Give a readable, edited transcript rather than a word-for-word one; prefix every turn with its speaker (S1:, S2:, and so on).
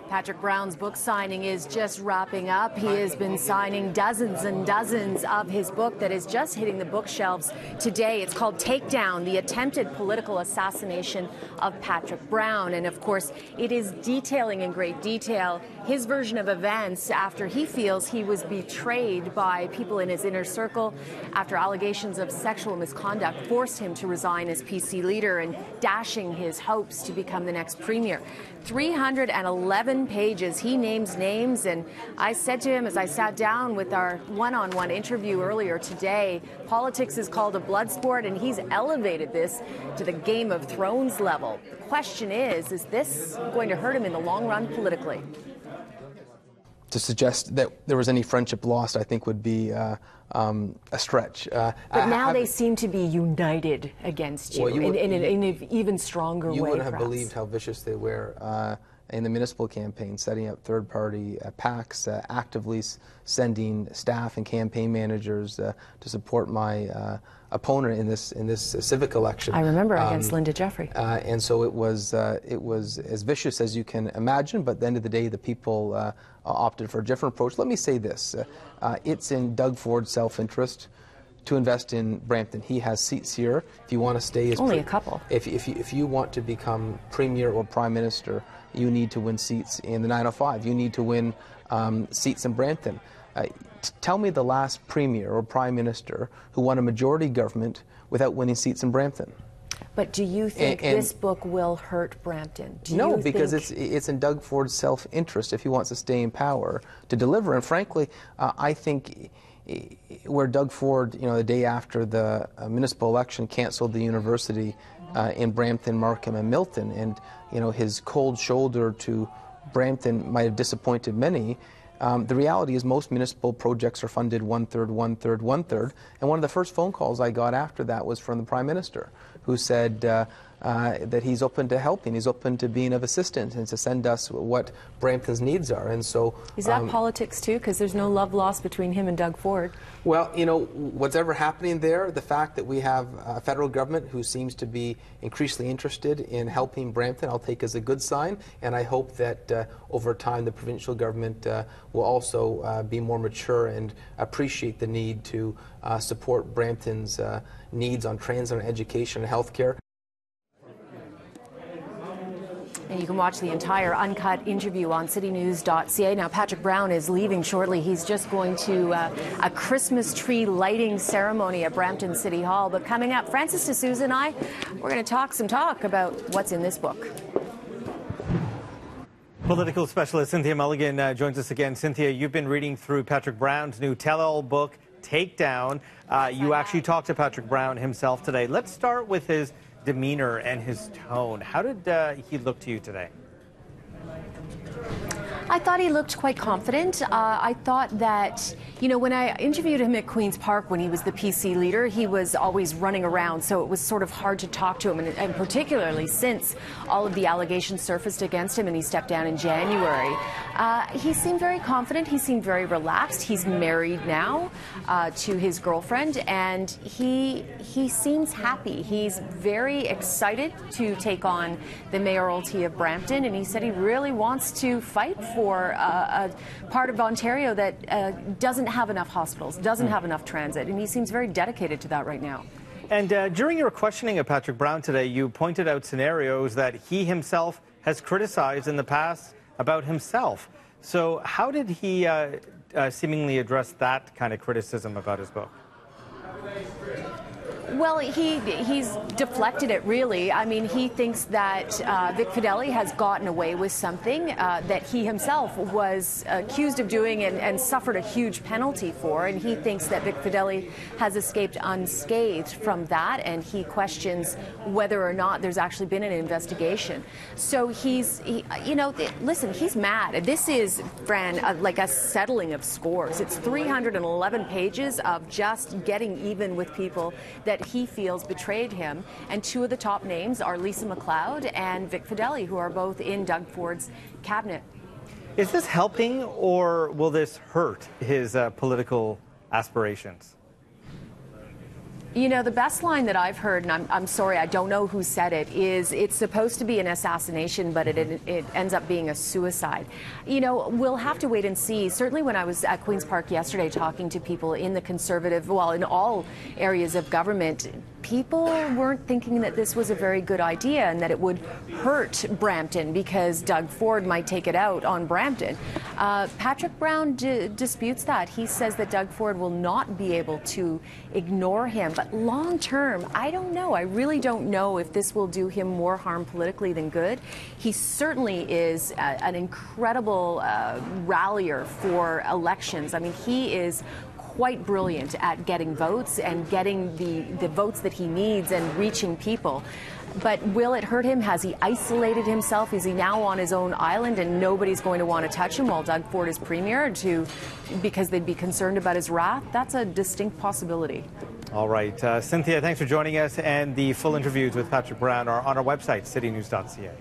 S1: Patrick Brown's book signing is just wrapping up. He has been signing dozens and dozens of his book that is just hitting the bookshelves today. It's called Takedown, the attempted political assassination of Patrick Brown. And of course, it is detailing in great detail his version of events after he feels he was betrayed by people in his inner circle after allegations of sexual misconduct forced him to resign as PC leader and dashing his hopes to become the next premier. 311 pages. He names names, and I said to him as I sat down with our one-on-one interview earlier today, politics is called a blood sport, and he's elevated this to the Game of Thrones level. The question is this going to hurt him in the long run politically?
S2: To suggest that there was any friendship lost, I think, would be a stretch.
S1: But now they seem to be united against you, in an even stronger way.
S2: You wouldn't have
S1: perhaps
S2: believed how vicious they were in the municipal campaign, setting up third-party PACs, actively sending staff and campaign managers to support my opponent in this civic election.
S1: I remember against Linda Jeffrey.
S2: And so it was as vicious as you can imagine. But at the end of the day, the people opted for a different approach. Let me say this: it's in Doug Ford's self-interest to invest in Brampton. He has seats here. If you want to stay as
S1: only a couple.
S2: If you want to become premier or prime minister, you need to win seats in the 905. You need to win seats in Brampton. Tell me the last premier or prime minister who won a majority government without winning seats in Brampton.
S1: But do you think this book will hurt Brampton?
S2: No, because it's in Doug Ford's self-interest if he wants to stay in power to deliver. And frankly, I think where Doug Ford, the day after the municipal election, canceled the university in Brampton, Markham, and Milton, and his cold shoulder to Brampton might have disappointed many. The reality is most municipal projects are funded one-third, one-third, one-third. And one of the first phone calls I got after that was from the Prime Minister, who said that he's open to helping, he's open to being of assistance and to send us what Brampton's needs are. And so,
S1: is that politics too? Because there's no love lost between him and Doug Ford.
S2: Well, what's ever happening there, the fact that we have a federal government who seems to be increasingly interested in helping Brampton, I'll take as a good sign. And I hope that over time the provincial government will also be more mature and appreciate the need to support Brampton's needs on transit, on education, and health care.
S1: And you can watch the entire uncut interview on citynews.ca. Now, Patrick Brown is leaving shortly. He's just going to a Christmas tree lighting ceremony at Brampton City Hall. But coming up, Francis D'Souza and I, we're going to talk about what's in this book.
S3: Political specialist Cynthia Mulligan joins us again. Cynthia, you've been reading through Patrick Brown's new tell-all book, Takedown. You actually talked to Patrick Brown himself today. Let's start with his demeanor and his tone. How did he look to you today?
S1: I thought he looked quite confident. I thought that, when I interviewed him at Queen's Park when he was the PC leader, he was always running around, so it was sort of hard to talk to him, and particularly since all of the allegations surfaced against him and he stepped down in January. He seemed very confident. He seemed very relaxed. He's married now to his girlfriend, and he seems happy. He's very excited to take on the mayoralty of Brampton, and he said he really wants to fight for a part of Ontario that doesn't have enough hospitals, doesn't have enough transit, and he seems very dedicated to that right now.
S3: And during your questioning of Patrick Brown today, you pointed out scenarios that he himself has criticized in the past about himself. So how did he seemingly address that kind of criticism about his book?
S1: Well, he's deflected it, really. I mean, he thinks that Vic Fedeli has gotten away with something that he himself was accused of doing and suffered a huge penalty for, and he thinks that Vic Fedeli has escaped unscathed from that, and he questions whether or not there's actually been an investigation. So listen, he's mad. This is, Fran, like a settling of scores. It's 311 pages of just getting even with people that he feels betrayed him, and two of the top names are Lisa MacLeod and Vic Fedeli, who are both in Doug Ford's cabinet.
S3: Is this helping, or will this hurt his political aspirations?
S1: You know, the best line that I've heard, and I'm sorry, I don't know who said it, is it's supposed to be an assassination, but it ends up being a suicide. You know, we'll have to wait and see. Certainly when I was at Queen's Park yesterday talking to people in the Conservative, well, in all areas of government, people weren't thinking that this was a very good idea and that it would hurt Brampton because Doug Ford might take it out on Brampton. Patrick Brown disputes that. He says that Doug Ford will not be able to ignore him. But long term, I don't know. I really don't know if this will do him more harm politically than good. He certainly is an incredible rallier for elections. I mean, he is quite brilliant at getting votes and getting the votes that he needs and reaching people. But will it hurt him? Has he isolated himself? Is he now on his own island and nobody's going to want to touch him while Doug Ford is premier because they'd be concerned about his wrath? That's a distinct possibility.
S3: All right. Cynthia, thanks for joining us. And the full interviews with Patrick Brown are on our website, citynews.ca.